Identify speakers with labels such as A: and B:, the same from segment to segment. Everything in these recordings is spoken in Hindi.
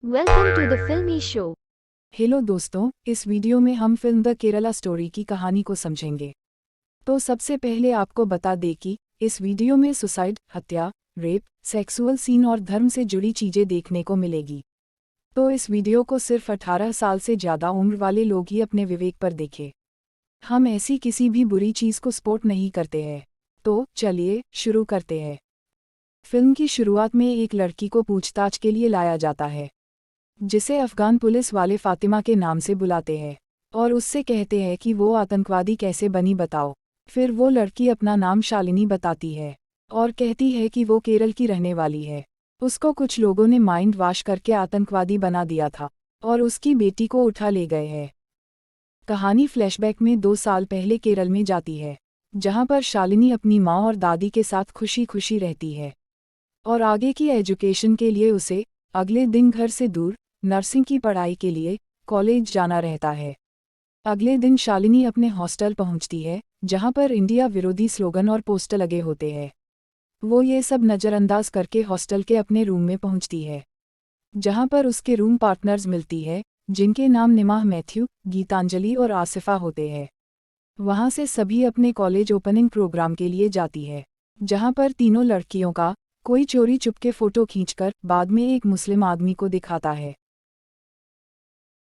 A: Welcome to the Filmy Show.
B: Hello दोस्तों, इस वीडियो में हम फिल्म द केरला स्टोरी की कहानी को समझेंगे। तो सबसे पहले आपको बता दें कि इस वीडियो में सुसाइड, हत्या, रेप, सेक्सुअल सीन और धर्म से जुड़ी चीज़ें देखने को मिलेगी। तो इस वीडियो को सिर्फ 18 साल से ज़्यादा उम्र वाले लोग ही अपने विवेक पर देखें। हम ऐसी किसी भी बुरी चीज़ को सपोर्ट नहीं करते हैं। तो चलिए शुरू करते हैं। फिल्म की शुरुआत में एक लड़की को पूछताछ के लिए लाया जाता है, जिसे अफगान पुलिस वाले फातिमा के नाम से बुलाते हैं और उससे कहते हैं कि वो आतंकवादी कैसे बनी बताओ। फिर वो लड़की अपना नाम शालिनी बताती है और कहती है कि वो केरल की रहने वाली है। उसको कुछ लोगों ने माइंड वॉश करके आतंकवादी बना दिया था और उसकी बेटी को उठा ले गए हैं। कहानी फ्लैशबैक में 2 साल पहले केरल में जाती है, जहाँ पर शालिनी अपनी माँ और दादी के साथ खुशी खुशी रहती है और आगे की एजुकेशन के लिए उसे अगले दिन घर से दूर नर्सिंग की पढ़ाई के लिए कॉलेज जाना रहता है। अगले दिन शालिनी अपने हॉस्टल पहुंचती है, जहां पर इंडिया विरोधी स्लोगन और पोस्टर लगे होते हैं। वो ये सब नज़रअंदाज करके हॉस्टल के अपने रूम में पहुंचती है, जहां पर उसके रूम पार्टनर्स मिलती है, जिनके नाम निमाह, मैथ्यू, गीतांजलि और आसिफा होते हैं। वहां से सभी अपने कॉलेज ओपनिंग प्रोग्राम के लिए जाती है, जहां पर तीनों लड़कियों का कोई चोरी चुपके फ़ोटो खींचकर बाद में एक मुस्लिम आदमी को दिखाता है।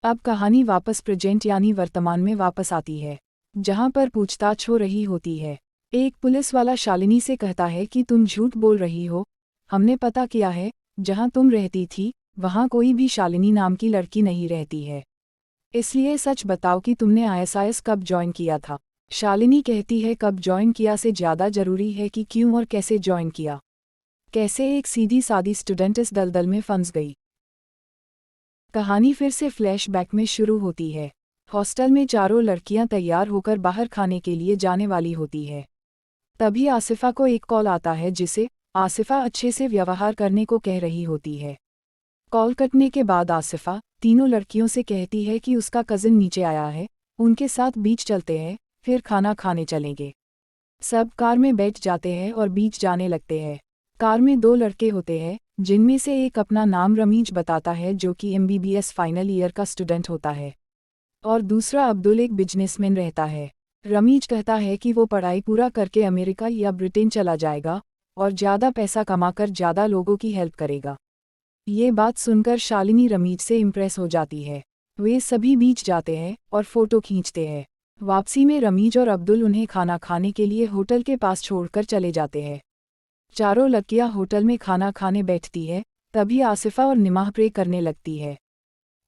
B: अब कहानी वापस प्रेजेंट यानी वर्तमान में वापस आती है, जहां पर पूछताछ हो रही होती है। एक पुलिस वाला शालिनी से कहता है कि तुम झूठ बोल रही हो, हमने पता किया है, जहां तुम रहती थी वहां कोई भी शालिनी नाम की लड़की नहीं रहती है, इसलिए सच बताओ कि तुमने आईएसआईएस कब ज्वाइन किया था। शालिनी कहती है कब ज्वाइन किया से ज़्यादा ज़रूरी है कि क्यों और कैसे ज्वाइन किया। कैसे एक सीधी सादी स्टूडेंट इस दलदल में फंस गई। कहानी फिर से फ्लैशबैक में शुरू होती है। हॉस्टल में चारों लड़कियां तैयार होकर बाहर खाने के लिए जाने वाली होती है। तभी आसिफा को एक कॉल आता है, जिसे आसिफा अच्छे से व्यवहार करने को कह रही होती है। कॉल कटने के बाद आसिफा तीनों लड़कियों से कहती है कि उसका कजिन नीचे आया है, उनके साथ बीच चलते हैं, फिर खाना खाने चलेंगे। सब कार में बैठ जाते हैं और बीच जाने लगते हैं। कार में 2 लड़के होते हैं, जिनमें से एक अपना नाम रमीज बताता है, जो कि एमबीबीएस फाइनल ईयर का स्टूडेंट होता है, और दूसरा अब्दुल एक बिजनेसमैन रहता है। रमीज कहता है कि वो पढ़ाई पूरा करके अमेरिका या ब्रिटेन चला जाएगा और ज़्यादा पैसा कमाकर ज़्यादा लोगों की हेल्प करेगा। ये बात सुनकर शालिनी रमीज से इम्प्रेस हो जाती है। वे सभी बीच जाते हैं और फोटो खींचते हैं। वापसी में रमीज और अब्दुल उन्हें खाना खाने के लिए होटल के पास छोड़कर चले जाते हैं। चारों लड़कियां होटल में खाना खाने बैठती है, तभी आसिफा और निमाह प्रे करने लगती है,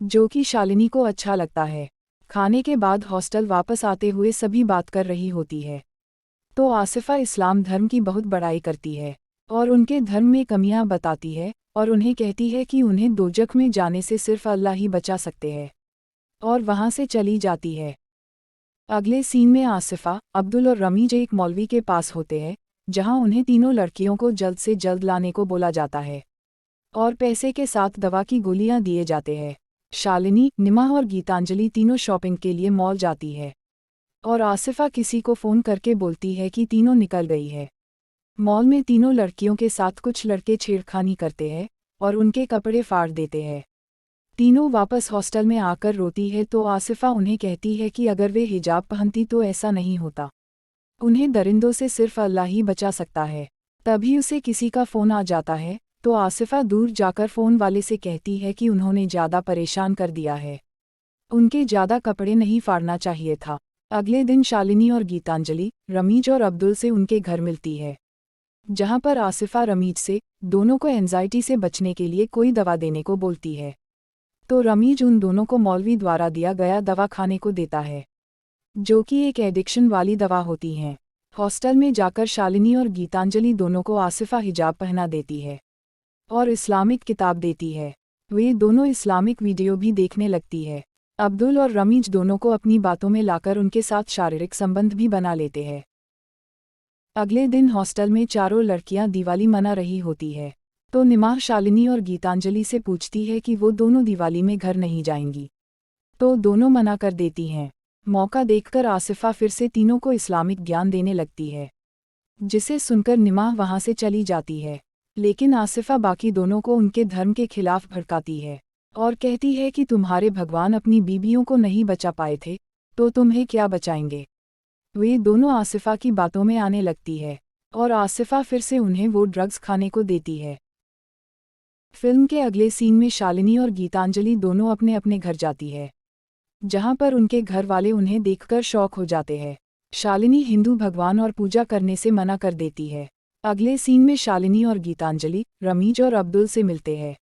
B: जो कि शालिनी को अच्छा लगता है। खाने के बाद हॉस्टल वापस आते हुए सभी बात कर रही होती है। तो आसिफा इस्लाम धर्म की बहुत बड़ाई करती है और उनके धर्म में कमियां बताती है और उन्हें कहती है कि उन्हें दोजख में जाने से सिर्फ अल्लाह ही बचा सकते हैं, और वहां से चली जाती है। अगले सीन में आसिफा, अब्दुल और रमीज एक मौलवी के पास होते हैं, जहां उन्हें तीनों लड़कियों को जल्द से जल्द लाने को बोला जाता है और पैसे के साथ दवा की गोलियां दिए जाते हैं। शालिनी, निमाह और गीतांजलि तीनों शॉपिंग के लिए मॉल जाती है और आसिफा किसी को फ़ोन करके बोलती है कि तीनों निकल गई है। मॉल में तीनों लड़कियों के साथ कुछ लड़के छेड़खानी करते हैं और उनके कपड़े फाड़ देते हैं। तीनों वापस हॉस्टल में आकर रोती है, तो आसिफा उन्हें कहती है कि अगर वे हिजाब पहनती तो ऐसा नहीं होता। उन्हें दरिंदों से सिर्फ अल्लाह ही बचा सकता है। तभी उसे किसी का फ़ोन आ जाता है, तो आसिफा दूर जाकर फ़ोन वाले से कहती है कि उन्होंने ज़्यादा परेशान कर दिया है, उनके ज़्यादा कपड़े नहीं फाड़ना चाहिए था। अगले दिन शालिनी और गीतांजलि रमीज और अब्दुल से उनके घर मिलती है, जहां पर आसिफा रमीज से दोनों को एंजाइटी से बचने के लिए कोई दवा देने को बोलती है। तो रमीज उन दोनों को मौलवी द्वारा दिया गया दवा खाने को देता है, जो कि एक एडिक्शन वाली दवा होती हैं। हॉस्टल में जाकर शालिनी और गीतांजलि दोनों को आसिफा हिजाब पहना देती है और इस्लामिक किताब देती है। वे दोनों इस्लामिक वीडियो भी देखने लगती है। अब्दुल और रमीज दोनों को अपनी बातों में लाकर उनके साथ शारीरिक संबंध भी बना लेते हैं। अगले दिन हॉस्टल में चारों लड़कियां दिवाली मना रही होती है, तो निमाह शालिनी और गीतांजलि से पूछती है कि वो दोनों दिवाली में घर नहीं जाएंगी, तो दोनों मना कर देती हैं। मौका देखकर आसिफा फिर से तीनों को इस्लामिक ज्ञान देने लगती है, जिसे सुनकर निमाह वहां से चली जाती है। लेकिन आसिफा बाकी दोनों को उनके धर्म के खिलाफ भड़काती है और कहती है कि तुम्हारे भगवान अपनी बीबियों को नहीं बचा पाए थे, तो तुम्हें क्या बचाएंगे। वे दोनों आसिफा की बातों में आने लगती है और आसिफा फिर से उन्हें वो ड्रग्स खाने को देती है। फिल्म के अगले सीन में शालिनी और गीतांजलि दोनों अपने अपने घर जाती है, जहां पर उनके घर वाले उन्हें देखकर शॉक हो जाते हैं। शालिनी हिंदू भगवान और पूजा करने से मना कर देती है। अगले सीन में शालिनी और गीतांजलि रमीज और अब्दुल से मिलते हैं।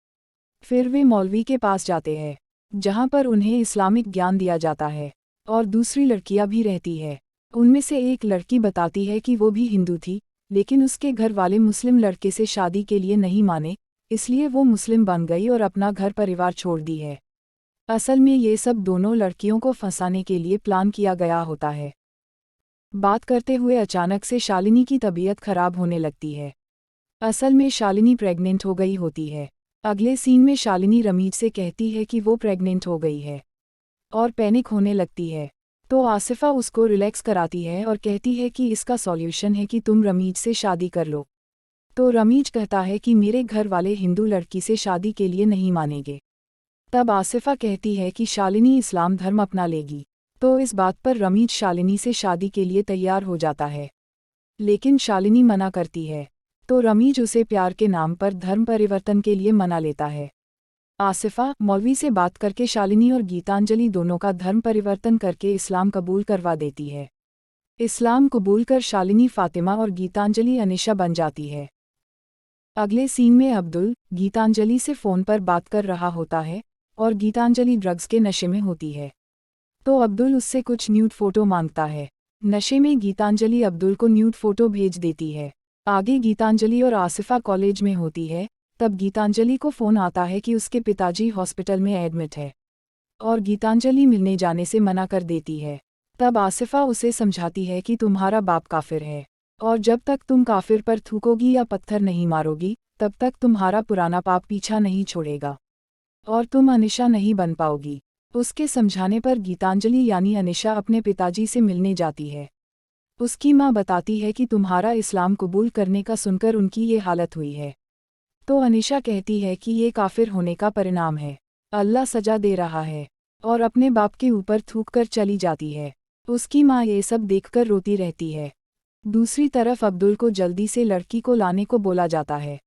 B: फिर वे मौलवी के पास जाते हैं, जहां पर उन्हें इस्लामिक ज्ञान दिया जाता है और दूसरी लड़कियां भी रहती है। उनमें से एक लड़की बताती है कि वो भी हिंदू थी, लेकिन उसके घर वाले मुस्लिम लड़के से शादी के लिए नहीं माने, इसलिए वो मुस्लिम बन गई और अपना घर परिवार छोड़ दी है। असल में ये सब दोनों लड़कियों को फंसाने के लिए प्लान किया गया होता है। बात करते हुए अचानक से शालिनी की तबीयत खराब होने लगती है। असल में शालिनी प्रेग्नेंट हो गई होती है। अगले सीन में शालिनी रमीज से कहती है कि वो प्रेग्नेंट हो गई है और पैनिक होने लगती है, तो आसिफा उसको रिलैक्स कराती है और कहती है कि इसका सॉल्यूशन है कि तुम रमीज से शादी कर लो। तो रमीज कहता है कि मेरे घर वाले हिंदू लड़की से शादी के लिए नहीं मानेंगे। तब आसिफा कहती है कि शालिनी इस्लाम धर्म अपना लेगी, तो इस बात पर रमीज शालिनी से शादी के लिए तैयार हो जाता है, लेकिन शालिनी मना करती है, तो रमीज उसे प्यार के नाम पर धर्म परिवर्तन के लिए मना लेता है। आसिफा मौलवी से बात करके शालिनी और गीतांजलि दोनों का धर्म परिवर्तन करके इस्लाम कबूल करवा देती है। इस्लाम कबूल कर शालिनी फातिमा और गीतांजलि अनिशा बन जाती है। अगले सीन में अब्दुल गीतांजलि से फ़ोन पर बात कर रहा होता है और गीतांजलि ड्रग्स के नशे में होती है, तो अब्दुल उससे कुछ न्यूड फ़ोटो मांगता है। नशे में गीतांजलि अब्दुल को न्यूड फ़ोटो भेज देती है। आगे गीतांजलि और आसिफा कॉलेज में होती है, तब गीतांजलि को फ़ोन आता है कि उसके पिताजी हॉस्पिटल में एडमिट है और गीतांजलि मिलने जाने से मना कर देती है। तब आसिफा उसे समझाती है कि तुम्हारा बाप काफिर है और जब तक तुम काफिर पर थूकोगी या पत्थर नहीं मारोगी, तब तक तुम्हारा पुराना पाप पीछा नहीं छोड़ेगा और तुम अनिशा नहीं बन पाओगी। उसके समझाने पर गीतांजलि यानी अनिशा अपने पिताजी से मिलने जाती है। उसकी माँ बताती है कि तुम्हारा इस्लाम कबूल करने का सुनकर उनकी ये हालत हुई है। तो अनिशा कहती है कि ये काफिर होने का परिणाम है, अल्लाह सजा दे रहा है, और अपने बाप के ऊपर थूक कर चली जाती है। उसकी माँ ये सब देखकर रोती रहती है। दूसरी तरफ अब्दुल को जल्दी से लड़की को लाने को बोला जाता है,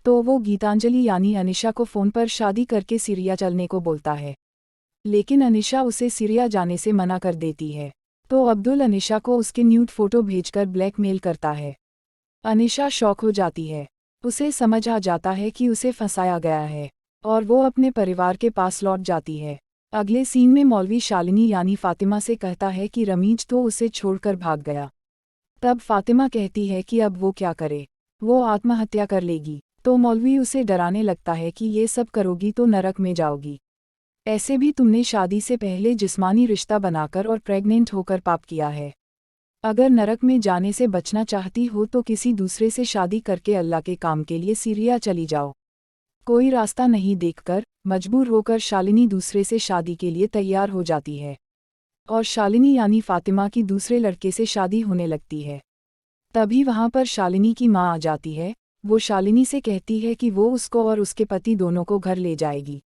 B: तो वो गीतांजलि यानी अनिशा को फ़ोन पर शादी करके सीरिया चलने को बोलता है, लेकिन अनिशा उसे सीरिया जाने से मना कर देती है। तो अब्दुल अनिशा को उसके न्यूड फ़ोटो भेजकर ब्लैकमेल करता है। अनिशा शॉक हो जाती है, उसे समझ आ जाता है कि उसे फंसाया गया है और वो अपने परिवार के पास लौट जाती है। अगले सीन में मौलवी शालिनी यानी फातिमा से कहता है कि रमीज तो उसे छोड़कर भाग गया। तब फातिमा कहती है कि अब वो क्या करे, वो आत्महत्या कर लेगी। तो मौलवी उसे डराने लगता है कि ये सब करोगी तो नरक में जाओगी। ऐसे भी तुमने शादी से पहले जिस्मानी रिश्ता बनाकर और प्रेग्नेंट होकर पाप किया है। अगर नरक में जाने से बचना चाहती हो तो किसी दूसरे से शादी करके अल्लाह के काम के लिए सीरिया चली जाओ। कोई रास्ता नहीं देखकर मजबूर होकर शालिनी दूसरे से शादी के लिए तैयार हो जाती है और शालिनी यानी फातिमा की दूसरे लड़के से शादी होने लगती है। तभी वहां पर शालिनी की माँ आ जाती है। वो शालिनी से कहती है कि वो उसको और उसके पति दोनों को घर ले जाएगी।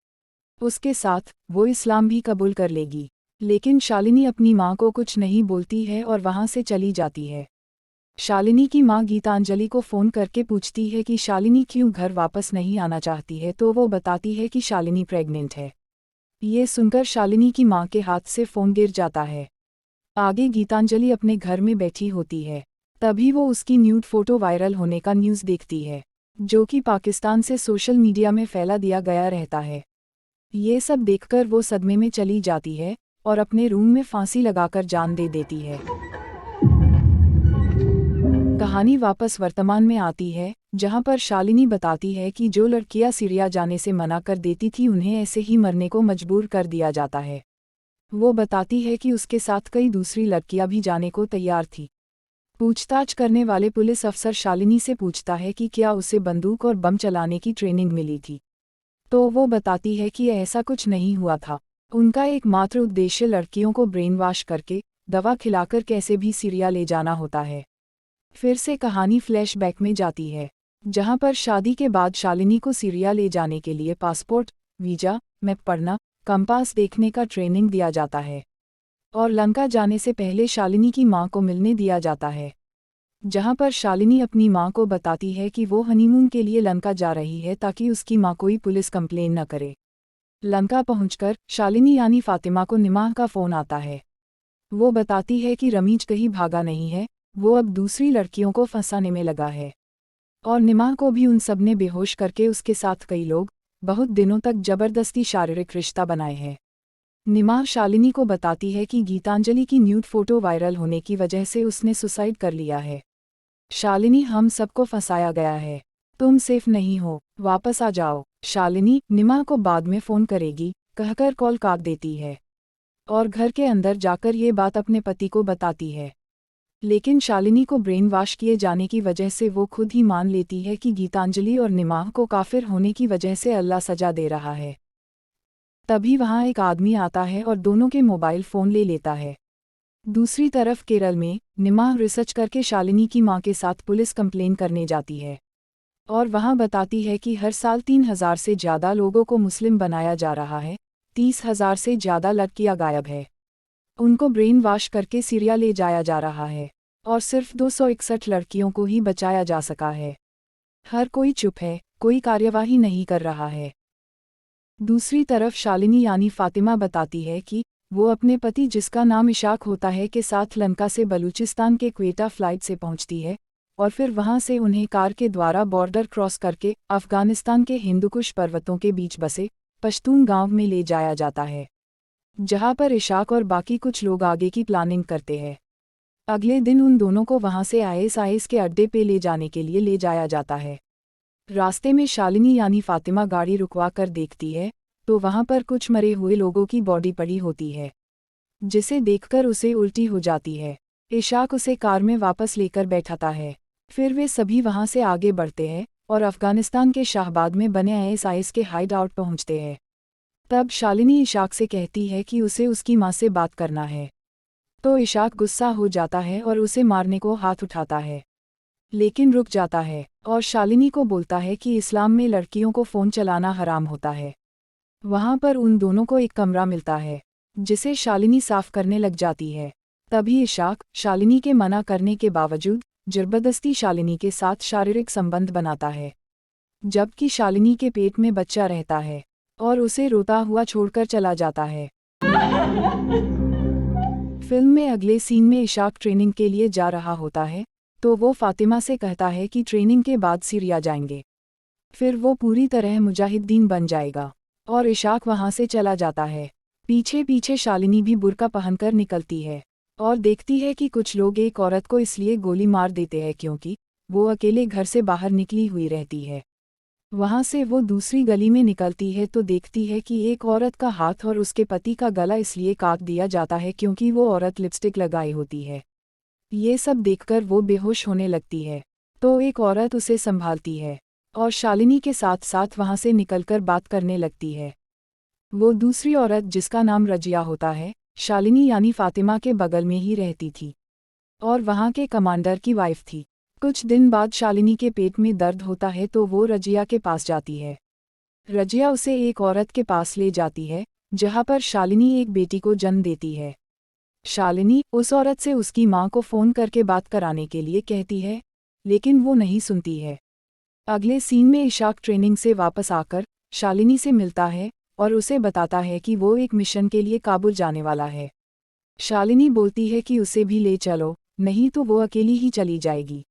B: उसके साथ वो इस्लाम भी कबूल कर लेगी, लेकिन शालिनी अपनी माँ को कुछ नहीं बोलती है और वहाँ से चली जाती है। शालिनी की माँ गीतांजलि को फ़ोन करके पूछती है कि शालिनी क्यों घर वापस नहीं आना चाहती है, तो वो बताती है कि शालिनी प्रेग्नेंट है। ये सुनकर शालिनी की माँ के हाथ से फ़ोन गिर जाता है। आगे गीतांजलि अपने घर में बैठी होती है, तभी वो उसकी न्यूड फ़ोटो वायरल होने का न्यूज़ देखती है, जो कि पाकिस्तान से सोशल मीडिया में फैला दिया गया रहता है। ये सब देखकर वो सदमे में चली जाती है और अपने रूम में फांसी लगाकर जान दे देती है। कहानी वापस वर्तमान में आती है, जहां पर शालिनी बताती है कि जो लड़कियां सीरिया जाने से मना कर देती थी उन्हें ऐसे ही मरने को मजबूर कर दिया जाता है। वो बताती है कि उसके साथ कई दूसरी लड़कियां भी जाने को तैयार थी। पूछताछ करने वाले पुलिस अफसर शालिनी से पूछता है कि क्या उसे बंदूक और बम चलाने की ट्रेनिंग मिली थी, तो वो बताती है कि ऐसा कुछ नहीं हुआ था। उनका एकमात्र उद्देश्य लड़कियों को ब्रेन वॉश करके दवा खिलाकर कैसे भी सीरिया ले जाना होता है। फिर से कहानी फ्लैशबैक में जाती है, जहां पर शादी के बाद शालिनी को सीरिया ले जाने के लिए पासपोर्ट, वीजा, मैप पढ़ना, कंपास देखने का ट्रेनिंग दिया जाता है। और लंका जाने से पहले शालिनी की मां को मिलने दिया जाता है, जहां पर शालिनी अपनी मां को बताती है कि वो हनीमून के लिए लंका जा रही है ताकि उसकी मां कोई पुलिस कंप्लेन न करे। लंका पहुंचकर शालिनी यानी फातिमा को निमाह का फ़ोन आता है। वो बताती है कि रमीज कहीं भागा नहीं है, वो अब दूसरी लड़कियों को फंसाने में लगा है। और निमाह को भी उन सब ने बेहोश करके उसके साथ कई लोग बहुत दिनों तक जबरदस्ती शारीरिक रिश्ता बनाए हैं। निमाह शालिनी को बताती है कि गीतांजलि की न्यूड फोटो वायरल होने की वजह से उसने सुसाइड कर लिया है। शालिनी, हम सबको फंसाया गया है, तुम सेफ नहीं हो, वापस आ जाओ। शालिनी निमाह को बाद में फ़ोन करेगी कहकर कॉल काट देती है और घर के अंदर जाकर ये बात अपने पति को बताती है। लेकिन शालिनी को ब्रेन वॉश किए जाने की वजह से वो खुद ही मान लेती है कि गीतांजलि और निमाह को काफिर होने की वजह से अल्लाह सजा दे रहा है। तभी वहाँ एक आदमी आता है और दोनों के मोबाइल फ़ोन ले लेता है। दूसरी तरफ केरल में निमाह रिसर्च करके शालिनी की मां के साथ पुलिस कंप्लेन करने जाती है और वहां बताती है कि हर साल 3,000 से ज़्यादा लोगों को मुस्लिम बनाया जा रहा है, 30,000 से ज़्यादा लड़कियां गायब है, उनको ब्रेन वॉश करके सीरिया ले जाया जा रहा है और सिर्फ 261 लड़कियों को ही बचाया जा सका है। हर कोई चुप है, कोई कार्यवाही नहीं कर रहा है। दूसरी तरफ शालिनी यानी फातिमा बताती है कि वो अपने पति, जिसका नाम इशाक होता है, के साथ लंका से बलूचिस्तान के क्वेटा फ्लाइट से पहुंचती है और फिर वहां से उन्हें कार के द्वारा बॉर्डर क्रॉस करके अफगानिस्तान के हिंदुकुश पर्वतों के बीच बसे पश्तून गांव में ले जाया जाता है, जहां पर इशाक और बाकी कुछ लोग आगे की प्लानिंग करते हैं। अगले दिन उन दोनों को वहां से आईएसआईएस के अड्डे पे ले जाने के लिए ले जाया जाता है। रास्ते में शालिनी यानी फातिमा गाड़ी रुकवा कर देखती है तो वहां पर कुछ मरे हुए लोगों की बॉडी पड़ी होती है, जिसे देखकर उसे उल्टी हो जाती है। इशाक उसे कार में वापस लेकर बैठाता है। फिर वे सभी वहां से आगे बढ़ते हैं और अफगानिस्तान के शाहबाद में बने आईएसआईएस के हाइड आउट पहुंचते हैं। तब शालिनी इशाक से कहती है कि उसे उसकी मां से बात करना है, तो इशाक गुस्सा हो जाता है और उसे मारने को हाथ उठाता है, लेकिन रुक जाता है और शालिनी को बोलता है कि इस्लाम में लड़कियों को फ़ोन चलाना हराम होता है। वहां पर उन दोनों को एक कमरा मिलता है, जिसे शालिनी साफ करने लग जाती है। तभी इशाक शालिनी के मना करने के बावजूद जबरदस्ती शालिनी के साथ शारीरिक संबंध बनाता है, जबकि शालिनी के पेट में बच्चा रहता है और उसे रोता हुआ छोड़कर चला जाता है। फिल्म में अगले सीन में इशाक ट्रेनिंग के लिए जा रहा होता है तो वो फातिमा से कहता है कि ट्रेनिंग के बाद सीरिया जाएंगे, फिर वो पूरी तरह मुजाहिदीन बन जाएगा और इशाक वहां से चला जाता है। पीछे पीछे शालिनी भी बुर्का पहनकर निकलती है और देखती है कि कुछ लोग एक औरत को इसलिए गोली मार देते हैं क्योंकि वो अकेले घर से बाहर निकली हुई रहती है। वहां से वो दूसरी गली में निकलती है तो देखती है कि एक औरत का हाथ और उसके पति का गला इसलिए काट दिया जाता है क्योंकि वो औरत लिपस्टिक लगाई होती है। ये सब देखकर वो बेहोश होने लगती है तो एक औरत उसे संभालती है और शालिनी के साथ साथ वहां से निकलकर बात करने लगती है। वो दूसरी औरत, जिसका नाम रजिया होता है, शालिनी यानी फातिमा के बगल में ही रहती थी और वहां के कमांडर की वाइफ थी। कुछ दिन बाद शालिनी के पेट में दर्द होता है तो वो रजिया के पास जाती है। रजिया उसे एक औरत के पास ले जाती है जहां पर शालिनी एक बेटी को जन्म देती है। शालिनी उस औरत से उसकी मां को फ़ोन करके बात कराने के लिए कहती है, लेकिन वो नहीं सुनती है। अगले सीन में इशाक ट्रेनिंग से वापस आकर शालिनी से मिलता है और उसे बताता है कि वो एक मिशन के लिए काबुल जाने वाला है। शालिनी बोलती है कि उसे भी ले चलो, नहीं तो वो अकेली ही चली जाएगी।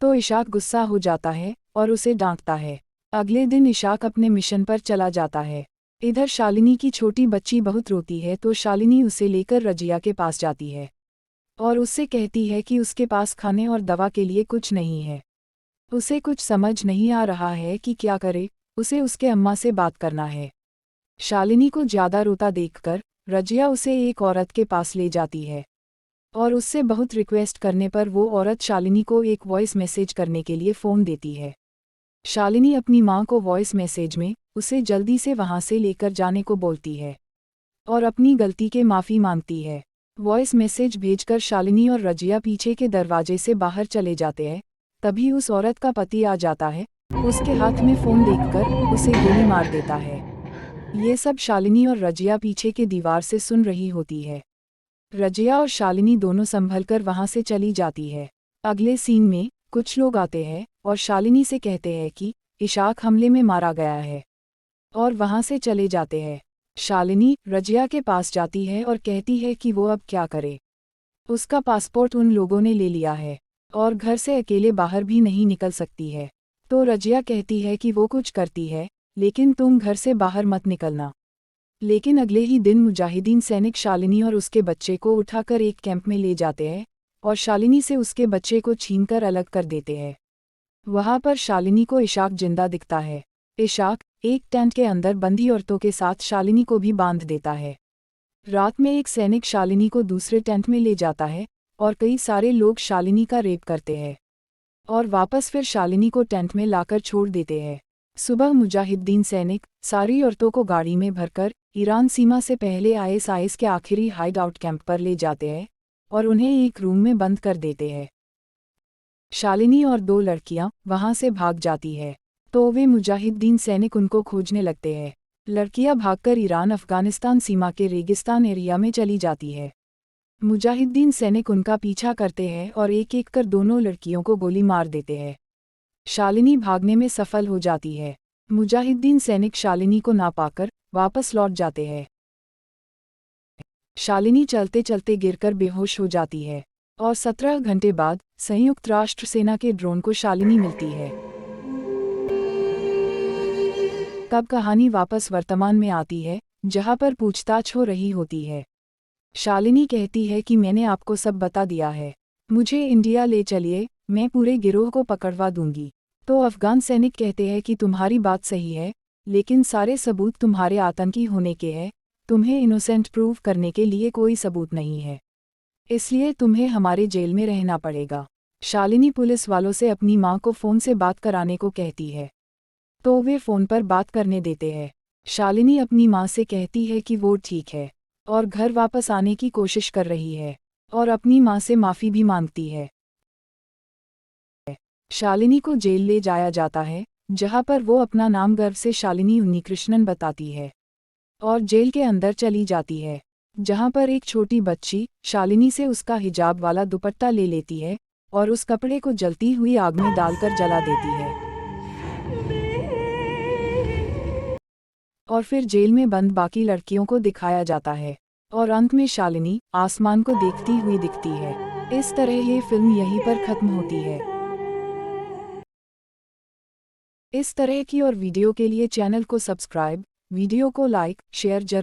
B: तो इशाक गुस्सा हो जाता है और उसे डांटता है। अगले दिन इशाक अपने मिशन पर चला जाता है। इधर शालिनी की छोटी बच्ची बहुत रोती है तो शालिनी उसे लेकर रजिया के पास जाती है और उससे कहती है कि उसके पास खाने और दवा के लिए कुछ नहीं है। उसे कुछ समझ नहीं आ रहा है कि क्या करे, उसे उसके अम्मा से बात करना है। शालिनी को ज़्यादा रोता देखकर रजिया उसे एक औरत के पास ले जाती है और उससे बहुत रिक्वेस्ट करने पर वो औरत शालिनी को एक वॉइस मैसेज करने के लिए फ़ोन देती है। शालिनी अपनी मां को वॉइस मैसेज में उसे जल्दी से वहां से लेकर जाने को बोलती है और अपनी गलती के माफ़ी मांगती है। वॉइस मैसेज भेजकर शालिनी और रजिया पीछे के दरवाजे से बाहर चले जाते हैं। तभी उस औरत का पति आ जाता है, उसके हाथ में फ़ोन देखकर उसे गोली मार देता है। ये सब शालिनी और रजिया पीछे के दीवार से सुन रही होती है। रजिया और शालिनी दोनों संभलकर वहां से चली जाती है। अगले सीन में कुछ लोग आते हैं और शालिनी से कहते हैं कि इशाक हमले में मारा गया है, और वहां से चले जाते हैं। शालिनी रजिया के पास जाती है और कहती है कि वो अब क्या करे। उसका पासपोर्ट उन लोगों ने ले लिया है और घर से अकेले बाहर भी नहीं निकल सकती है। तो रजिया कहती है कि वो कुछ करती है, लेकिन तुम घर से बाहर मत निकलना। लेकिन अगले ही दिन मुजाहिदीन सैनिक शालिनी और उसके बच्चे को उठाकर एक कैंप में ले जाते हैं और शालिनी से उसके बच्चे को छीनकर अलग कर देते हैं। वहां पर शालिनी को इशाक जिंदा दिखता है। इशाक एक टेंट के अंदर बंधी औरतों के साथ शालिनी को भी बांध देता है। रात में एक सैनिक शालिनी को दूसरे टेंट में ले जाता है और कई सारे लोग शालिनी का रेप करते हैं और वापस फिर शालिनी को टेंट में लाकर छोड़ देते हैं। सुबह मुजाहिदीन सैनिक सारी औरतों को गाड़ी में भरकर ईरान सीमा से पहले आईएसआईएस के आखिरी हाइड आउट कैंप पर ले जाते हैं और उन्हें एक रूम में बंद कर देते हैं। शालिनी और 2 लड़कियां वहां से भाग जाती है, तो वे मुजाहिदीन सैनिक उनको खोजने लगते हैं। लड़कियां भागकर ईरान अफगानिस्तान सीमा के रेगिस्तान एरिया में चली जाती है। मुजाहिदीन सैनिक उनका पीछा करते हैं और एक एक कर दोनों लड़कियों को गोली मार देते हैं। शालिनी भागने में सफल हो जाती है। मुजाहिदीन सैनिक शालिनी को ना पाकर वापस लौट जाते हैं। शालिनी चलते चलते गिरकर बेहोश हो जाती है और 17 घंटे बाद संयुक्त राष्ट्र सेना के ड्रोन को शालिनी मिलती है। तब कहानी वापस वर्तमान में आती है, जहां पर पूछताछ हो रही होती है। शालिनी कहती है कि मैंने आपको सब बता दिया है, मुझे इंडिया ले चलिए, मैं पूरे गिरोह को पकड़वा दूंगी। तो अफगान सैनिक कहते हैं कि तुम्हारी बात सही है, लेकिन सारे सबूत तुम्हारे आतंकी होने के हैं, तुम्हें इनोसेंट प्रूव करने के लिए कोई सबूत नहीं है, इसलिए तुम्हें हमारे जेल में रहना पड़ेगा। शालिनी पुलिस वालों से अपनी मां को फ़ोन से बात कराने को कहती है, तो वे फ़ोन पर बात करने देते हैं। शालिनी अपनी मां से कहती है कि वो ठीक है और घर वापस आने की कोशिश कर रही है और अपनी मां से माफ़ी भी मांगती है। शालिनी को जेल ले जाया जाता है, जहां पर वो अपना नाम गर्व से शालिनी उन्नीकृष्णन बताती है और जेल के अंदर चली जाती है, जहां पर एक छोटी बच्ची शालिनी से उसका हिजाब वाला दुपट्टा ले लेती है और उस कपड़े को जलती हुई आग में डालकर जला देती है। और फिर जेल में बंद बाकी लड़कियों को दिखाया जाता है और अंत में शालिनी आसमान को देखती हुई दिखती है। इस तरह ये फिल्म यहीं पर खत्म होती है। इस तरह की और वीडियो के लिए चैनल को सब्सक्राइब, वीडियो को लाइक, शेयर जरूर